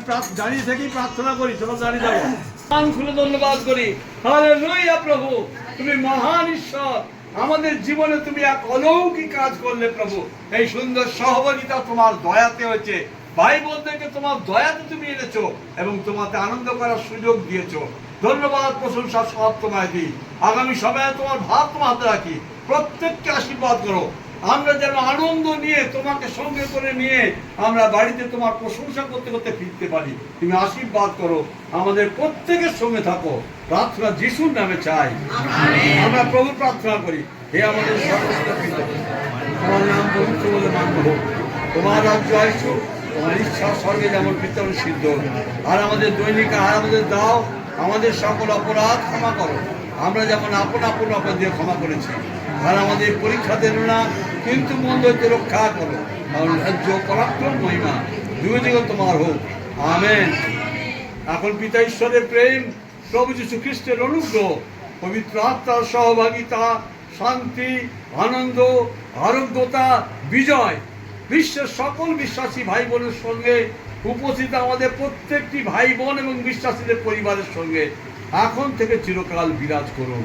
দাঁড়িয়ে থেকেই প্রার্থনা করি, চলো দাঁড়িয়ে যাবো। কান খুলে ধন্যবাদ করি। হালেলুয়া প্রভু, তুমি মহান ঈশ্বর। আমাদের জীবনে তুমি এক অলৌকিক কাজ করলে প্রভু। এই সুন্দর সহযোগিতা তোমার দয়াতে হয়েছে। ভাই বোনদেরকে তোমার দয়াতে তুমি এনেছো এবং তোমাকে আনন্দ করার সুযোগ দিয়েছো। ধন্যবাদ, প্রশংসা সব তোমায় দিই। আগামী সময়ে তোমার ভাব তোমার হাতে রাখি। প্রত্যেককে আশীর্বাদ করো। আমরা যেন আনন্দ নিয়ে তোমাকে সঙ্গে করে নিয়ে আমরা বাড়িতে তোমার প্রশংসা করতে করতে ফিরতে পারি। তুমি আশীর্বাদ করো, আমাদের প্রত্যেকের সঙ্গে থাকো। প্রার্থনা যিশুর নামে চাই, আমরা প্রভু প্রার্থনা করি। হে আমাদের সর্বস্ব পিতা, তোমার নাম পবিত্র বলে মান্য হোক। তোমার রাজ্য আসুক, তোমার ইচ্ছা স্বর্গে যেমন ভিতরে সিদ্ধ। আর আমাদের দৈনিক আহার আমাদের দাও। আমাদের সকল অপরাধ ক্ষমা করো, আমরা যেমন আপন আপন অপরাধীদের ক্ষমা করেছি। আর আমাদের পরীক্ষা দেন না, কিন্তু মন্দ হইতে রক্ষা করো। কারণ রাজ্য, পরাক্রম, মহিমা দুই দিকে তোমার হোক। আমেন। এখন পিতা ঈশ্বরের প্রেম, প্রভু যীশু খ্রিস্টের অনুগ্রহ, পবিত্র আত্মার সহভাগিতা, শান্তি, আনন্দ, আরোগ্যতা, বিজয় বিশ্বের সকল বিশ্বাসী ভাই বোনের সঙ্গে উপস্থিত আমাদের প্রত্যেকটি ভাই বোন এবং বিশ্বাসীদের পরিবারের সঙ্গে এখন থেকে চিরকাল বিরাজ করুন।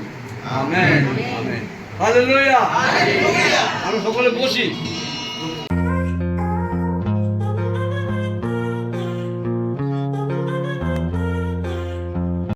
Amen, amen, hallelujah. আমরা সকলে বসি।